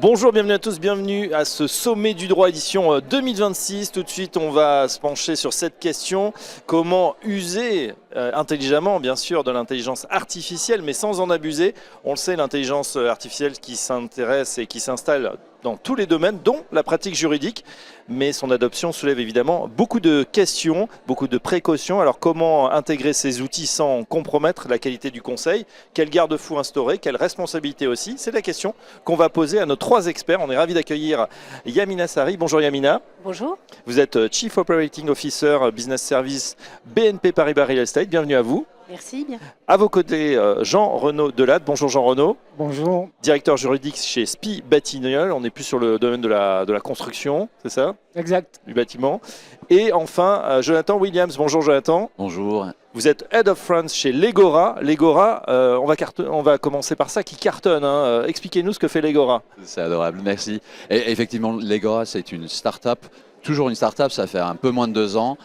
Bonjour, bienvenue à tous, bienvenue à ce sommet du droit édition 2026. Tout de suite, on va se pencher sur cette question. Comment user intelligemment, bien sûr, de l'intelligence artificielle, mais sans en abuser. On le sait, l'intelligence artificielle qui s'intéresse et qui s'installe dans tous les domaines, dont la pratique juridique. Mais son adoption soulève évidemment beaucoup de questions, beaucoup de précautions. Alors comment intégrer ces outils sans compromettre la qualité du conseil? Quel garde-fou instaurer? Quelle responsabilité aussi? C'est la question qu'on va poser à nos trois experts. On est ravis d'accueillir Yamina Sari. Bonjour Yamina. Bonjour. Vous êtes Chief Operating Officer Business Service BNP Paribas Real Estate. Bienvenue à vous. Merci. Bien. À vos côtés, Jean-Renaud Delade. Bonjour Jean-Renaud. Bonjour. Directeur juridique chez SPI Batignolles. On n'est plus sur le domaine de la construction, c'est ça? Exact. Du bâtiment. Et enfin, Jonathan Williams. Bonjour Jonathan. Bonjour. Vous êtes Head of France chez Legora. Legora, on va commencer par ça, qui cartonne. Expliquez-nous ce que fait Legora. C'est adorable, merci. Et effectivement, Legora, c'est une start-up, toujours une start-up, ça fait un peu moins de 2 ans,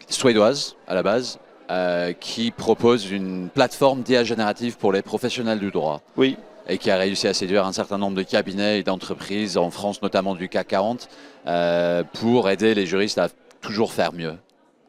suédoise à la base, qui propose une plateforme d'IA générative pour les professionnels du droit. Oui. Et qui a réussi à séduire un certain nombre de cabinets et d'entreprises en France, notamment du CAC 40, pour aider les juristes à toujours faire mieux.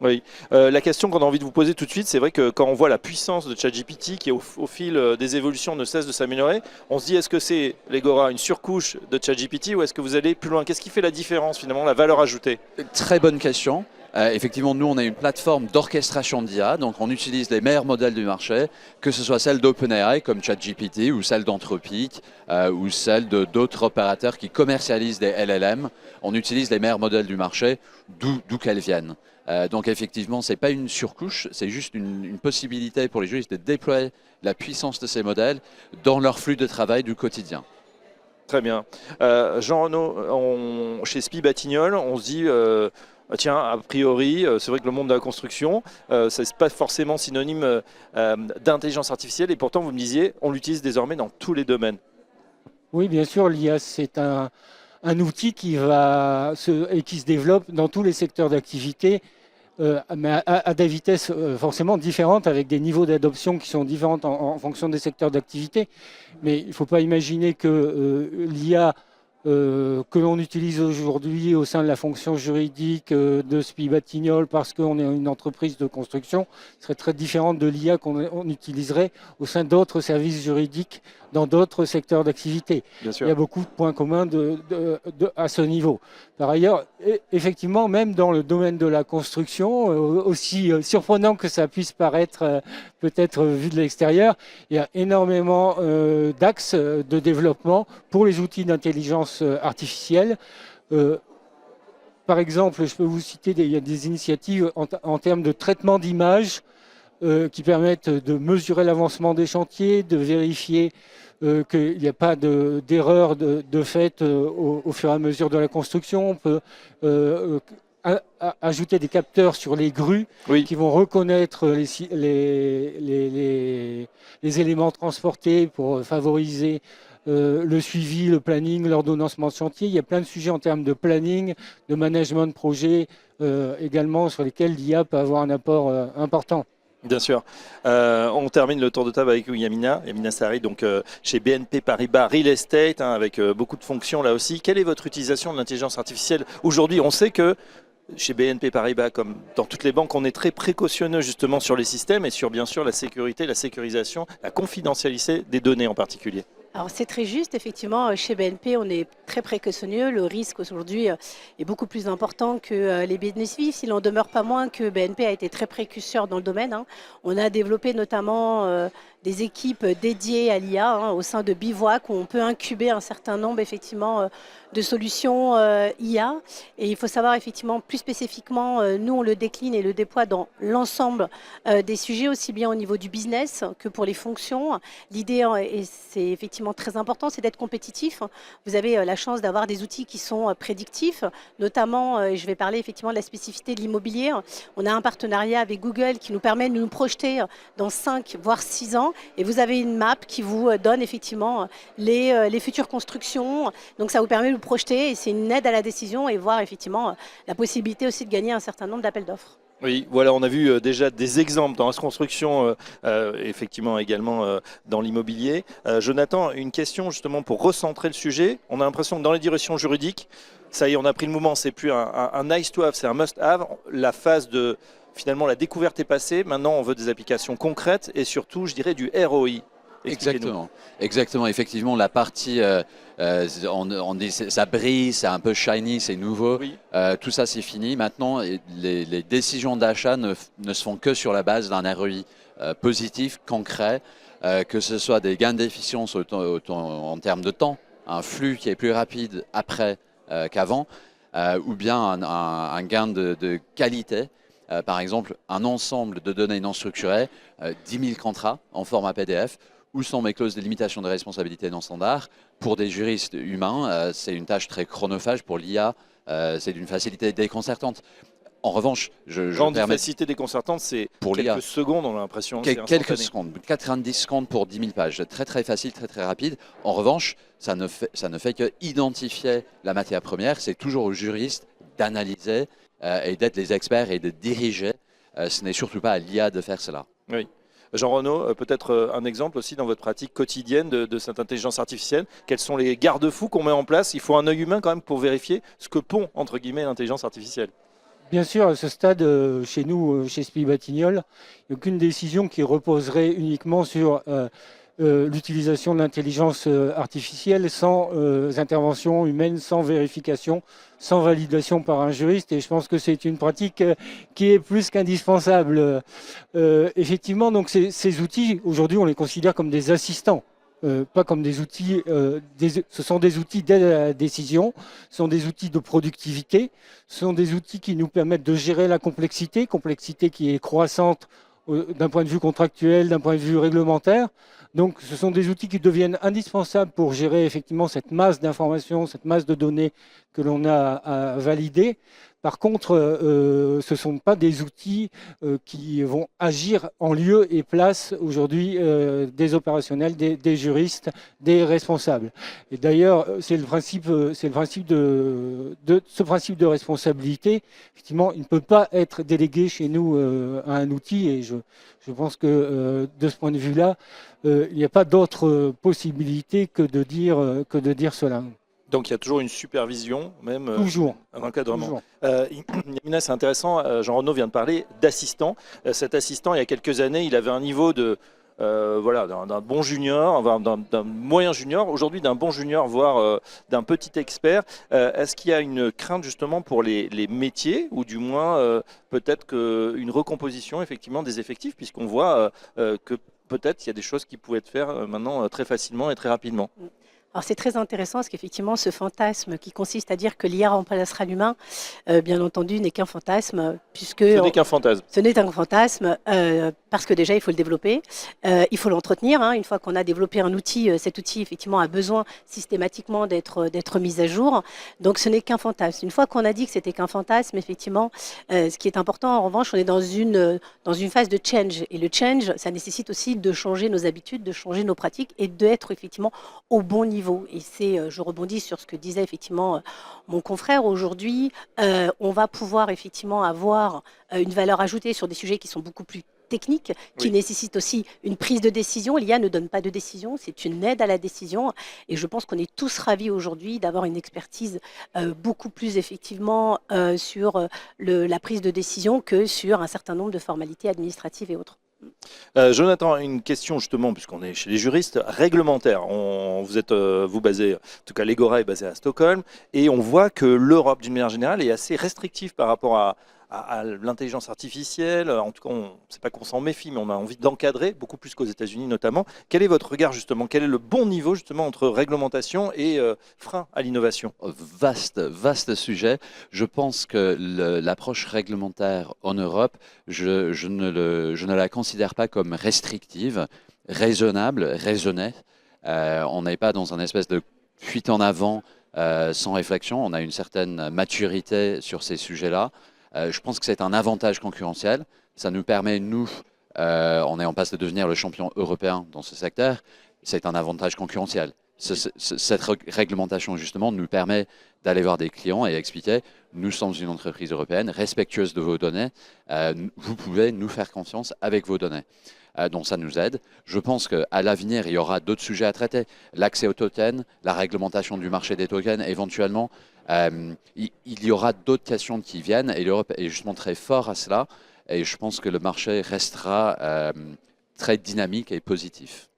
Oui, la question qu'on a envie de vous poser tout de suite, c'est vrai que quand on voit la puissance de ChatGPT qui au fil des évolutions ne cesse de s'améliorer, on se dit est-ce que c'est, Legora, une surcouche de ChatGPT ou est-ce que vous allez plus loin? Qu'est-ce qui fait la différence finalement, la valeur ajoutée? Très bonne question. Effectivement, nous, on a une plateforme d'orchestration d'IA, donc on utilise les meilleurs modèles du marché, que ce soit celle d'OpenAI comme ChatGPT ou celle d'Anthropic ou celle d'autres opérateurs qui commercialisent des LLM. On utilise les meilleurs modèles du marché, d'où qu'elles viennent. Donc effectivement, ce n'est pas une surcouche, c'est juste une possibilité pour les juristes de déployer la puissance de ces modèles dans leur flux de travail du quotidien. Très bien. Jean-Renaud, chez SPI Batignolles, on se dit... tiens, a priori, c'est vrai que le monde de la construction, ça n'est pas forcément synonyme d'intelligence artificielle et pourtant, vous me disiez, on l'utilise désormais dans tous les domaines. Oui, bien sûr, l'IA, c'est un outil qui se développe dans tous les secteurs d'activité, mais à des vitesses forcément différentes, avec des niveaux d'adoption qui sont différents en fonction des secteurs d'activité. Mais il ne faut pas imaginer que l'IA que l'on utilise aujourd'hui au sein de la fonction juridique de SPI Batignolles parce qu'on est une entreprise de construction serait très différente de l'IA qu'on utiliserait au sein d'autres services juridiques dans d'autres secteurs d'activité. Il y a beaucoup de points communs à ce niveau. Par ailleurs, effectivement, même dans le domaine de la construction, aussi surprenant que ça puisse paraître peut-être vu de l'extérieur, il y a énormément d'axes de développement pour les outils d'intelligence artificielle. Par exemple, je peux vous citer, il y a des initiatives en termes de traitement d'images qui permettent de mesurer l'avancement des chantiers, de vérifier qu'il n'y a pas d'erreur de fait au fur et à mesure de la construction. On peut ajouter des capteurs sur les grues qui vont reconnaître les éléments transportés pour favoriser le suivi, le planning, l'ordonnancement de chantier. Il y a plein de sujets en termes de planning, de management de projet également sur lesquels l'IA peut avoir un apport important. Bien sûr. On termine le tour de table avec Yamina Sari, donc chez BNP Paribas Real Estate, avec beaucoup de fonctions là aussi. Quelle est votre utilisation de l'intelligence artificielle aujourd'hui? On sait que chez BNP Paribas, comme dans toutes les banques, on est très précautionneux justement sur les systèmes et sur bien sûr la sécurité, la sécurisation, la confidentialité des données en particulier. Alors c'est très juste, effectivement, chez BNP, on est très précautionneux. Le risque aujourd'hui est beaucoup plus important que les bénéfices. Il n'en demeure pas moins que BNP a été très précurseur dans le domaine. On a développé notamment des équipes dédiées à l'IA au sein de Bivouac, où on peut incuber un certain nombre effectivement de solutions IA. Et il faut savoir effectivement plus spécifiquement, nous on le décline et le déploie dans l'ensemble des sujets, aussi bien au niveau du business que pour les fonctions. L'idée, et c'est effectivement très important, c'est d'être compétitif. Vous avez la chance d'avoir des outils qui sont prédictifs, notamment, je vais parler effectivement de la spécificité de l'immobilier. On a un partenariat avec Google qui nous permet de nous projeter dans 5 voire 6 ans, et vous avez une map qui vous donne effectivement les futures constructions. Donc ça vous permet de vous projeter et c'est une aide à la décision et voir effectivement la possibilité aussi de gagner un certain nombre d'appels d'offres. Oui, voilà, on a vu déjà des exemples dans la construction, effectivement également dans l'immobilier. Jonathan, une question justement pour recentrer le sujet. On a l'impression que dans les directions juridiques, ça y est, on a pris le mouvement, c'est plus un nice to have, c'est un must have. La phase de finalement la découverte est passée, maintenant on veut des applications concrètes et surtout, je dirais, du ROI. Exactement, exactement. Effectivement, la partie, on dit ça brille, c'est un peu shiny, c'est nouveau. Oui. Tout ça, c'est fini. Maintenant, les décisions d'achat ne se font que sur la base d'un ROI positif, concret, que ce soit des gains d'efficience en termes de temps, un flux qui est plus rapide après qu'avant, ou bien un gain de qualité. Par exemple, un ensemble de données non structurées, 10 000 contrats en format PDF. Où sont mes clauses de limitation de responsabilité non standard? Pour des juristes humains, c'est une tâche très chronophage. Pour l'IA, c'est d'une facilité déconcertante. En revanche, Quand on dit facilité déconcertante, c'est pour quelques secondes, on a l'impression. Quelques secondes, 90 secondes pour 10 000 pages. Très très facile, très très rapide. En revanche, ça ne fait que identifier la matière première. C'est toujours aux juristes d'analyser et d'être les experts et de diriger. Ce n'est surtout pas à l'IA de faire cela. Oui. Jean-Renaud, peut-être un exemple aussi dans votre pratique quotidienne de cette intelligence artificielle. Quels sont les garde-fous qu'on met en place? Il faut un œil humain quand même pour vérifier ce que pond, entre guillemets, l'intelligence artificielle. Bien sûr, à ce stade, chez nous, chez SPI Batignolles, il n'y a aucune décision qui reposerait uniquement sur l'utilisation de l'intelligence artificielle sans intervention humaine, sans vérification, sans validation par un juriste. Et je pense que c'est une pratique qui est plus qu'indispensable. Effectivement, donc ces outils, aujourd'hui, on les considère comme des assistants. Pas comme des outils, ce sont des outils d'aide à la décision, ce sont des outils de productivité, ce sont des outils qui nous permettent de gérer la complexité qui est croissante d'un point de vue contractuel, d'un point de vue réglementaire. Donc ce sont des outils qui deviennent indispensables pour gérer effectivement cette masse d'informations, cette masse de données que l'on a à valider. Par contre, ce ne sont pas des outils qui vont agir en lieu et place aujourd'hui des opérationnels, des juristes, des responsables. Et d'ailleurs, c'est le principe de ce principe de responsabilité. Effectivement, il ne peut pas être délégué chez nous à un outil. Et je pense que de ce point de vue-là, il n'y a pas d'autre possibilité que de dire cela. Donc il y a toujours une supervision, même Toujours. un encadrement. Yamina, c'est intéressant, Jean-Renaud vient de parler d'assistant. Cet assistant, il y a quelques années, il avait un niveau de d'un bon junior, d'un moyen junior, aujourd'hui d'un bon junior, voire d'un petit expert. Est-ce qu'il y a une crainte justement pour les métiers, ou du moins peut-être une recomposition effectivement des effectifs, puisqu'on voit que peut-être il y a des choses qui pouvaient être faites maintenant très facilement et très rapidement? Alors c'est très intéressant parce qu'effectivement ce fantasme qui consiste à dire que l'IA remplacera l'humain, bien entendu n'est qu'un fantasme, puisque ce n'est qu'un fantasme. Ce n'est qu'un fantasme parce que déjà il faut le développer, il faut l'entretenir. Une fois qu'on a développé un outil, cet outil effectivement a besoin systématiquement d'être mis à jour. Donc ce n'est qu'un fantasme. Une fois qu'on a dit que c'était qu'un fantasme, effectivement, ce qui est important en revanche, on est dans une phase de change. Et le change, ça nécessite aussi de changer nos habitudes, de changer nos pratiques et d'être effectivement au bon niveau. Et je rebondis sur ce que disait effectivement mon confrère. Aujourd'hui, on va pouvoir effectivement avoir une valeur ajoutée sur des sujets qui sont beaucoup plus techniques, qui nécessitent aussi une prise de décision. L'IA ne donne pas de décision, c'est une aide à la décision. Et je pense qu'on est tous ravis aujourd'hui d'avoir une expertise beaucoup plus effectivement sur la prise de décision que sur un certain nombre de formalités administratives et autres. Jonathan, une question justement, puisqu'on est chez les juristes réglementaires. Vous basé, en tout cas l'Egora est basé à Stockholm, et on voit que l'Europe d'une manière générale est assez restrictive par rapport à l'intelligence artificielle. En tout cas, c'est pas qu'on s'en méfie, mais on a envie d'encadrer beaucoup plus qu'aux États-Unis notamment. Quel est votre regard justement? Quel est le bon niveau justement entre réglementation et frein à l'innovation? Vaste sujet. Je pense que l'approche réglementaire en Europe, je ne la considère pas comme restrictive, raisonnable, raisonnée. On n'est pas dans un espèce de fuite en avant sans réflexion. On a une certaine maturité sur ces sujets-là. Je pense que c'est un avantage concurrentiel. Ça nous permet, nous, on est en passe de devenir le champion européen dans ce secteur. C'est un avantage concurrentiel. Cette réglementation, justement, nous permet d'aller voir des clients et expliquer, nous sommes une entreprise européenne respectueuse de vos données, vous pouvez nous faire confiance avec vos données. Donc ça nous aide. Je pense qu'à l'avenir, il y aura d'autres sujets à traiter. L'accès aux tokens, la réglementation du marché des tokens, éventuellement. Il y aura d'autres questions qui viennent et l'Europe est justement très fort à cela. Et je pense que le marché restera très dynamique et positif.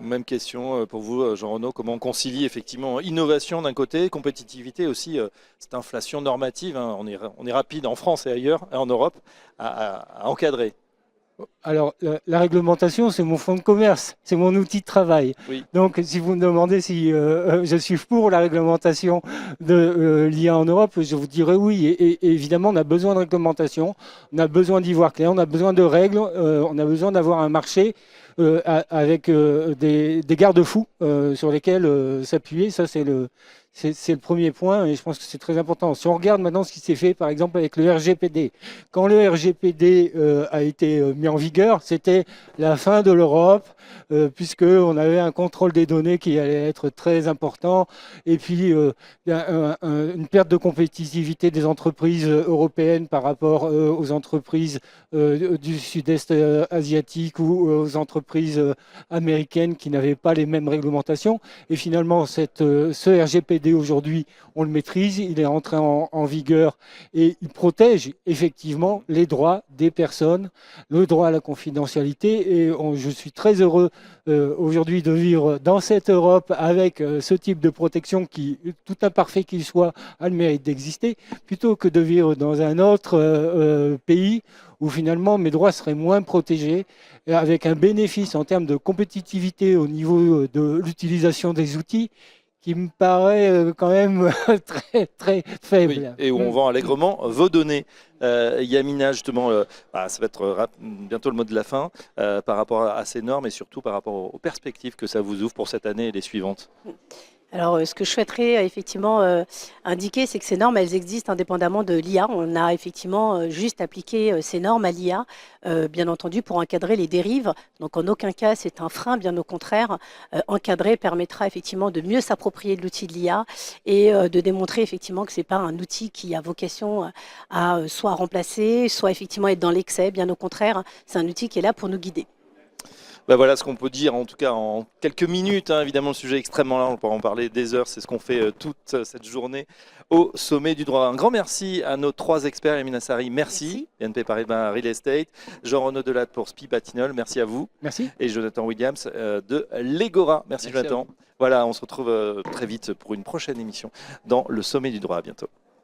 Même question pour vous, Jean-Renaud. Comment on concilie effectivement innovation d'un côté, compétitivité aussi, cette inflation normative, hein, on est rapide en France et ailleurs, et en Europe, à encadrer. Alors, la réglementation, c'est mon fonds de commerce, c'est mon outil de travail. Oui. Donc, si vous me demandez si je suis pour la réglementation de l'IA en Europe, je vous dirais oui. Et évidemment, on a besoin de réglementation, on a besoin d'y voir clair, on a besoin de règles, on a besoin d'avoir un marché avec des garde-fous sur lesquels s'appuyer. Ça, c'est le premier point et je pense que c'est très important. Si on regarde maintenant ce qui s'est fait par exemple avec le RGPD, quand le RGPD a été mis en vigueur, c'était la fin de l'Europe puisqu'on avait un contrôle des données qui allait être très important et puis une perte de compétitivité des entreprises européennes par rapport aux entreprises du sud-est asiatique ou aux entreprises américaines qui n'avaient pas les mêmes réglementations. Et finalement, ce RGPD aujourd'hui, on le maîtrise, il est entré en vigueur et il protège effectivement les droits des personnes, le droit à la confidentialité. Et je suis très heureux aujourd'hui de vivre dans cette Europe avec ce type de protection qui, tout imparfait qu'il soit, a le mérite d'exister, plutôt que de vivre dans un autre pays où finalement mes droits seraient moins protégés, avec un bénéfice en termes de compétitivité au niveau de l'utilisation des outils qui me paraît quand même très, très faible. Oui, et où on vend allègrement vos données. Yamina, justement, ça va être bientôt le mot de la fin par rapport à ces normes et surtout par rapport aux perspectives que ça vous ouvre pour cette année et les suivantes. Alors, ce que je souhaiterais effectivement indiquer, c'est que ces normes, elles existent indépendamment de l'IA. On a effectivement juste appliqué ces normes à l'IA, bien entendu, pour encadrer les dérives. Donc, en aucun cas, c'est un frein, bien au contraire. Encadrer permettra effectivement de mieux s'approprier de l'outil de l'IA et de démontrer effectivement que ce n'est pas un outil qui a vocation à soit remplacer, soit effectivement être dans l'excès. Bien au contraire, c'est un outil qui est là pour nous guider. Ben voilà ce qu'on peut dire, en tout cas en quelques minutes. Hein. Évidemment, le sujet est extrêmement large, on pourra en parler des heures. C'est ce qu'on fait toute cette journée au sommet du droit. Un grand merci à nos trois experts. Yamina Sari, merci. BNP Paribas Real Estate. Jean-Renaud Delatte pour SPI Patinol, merci à vous. Merci. Et Jonathan Williams de Legora. Merci Jonathan. Voilà, on se retrouve très vite pour une prochaine émission dans le sommet du droit. À bientôt.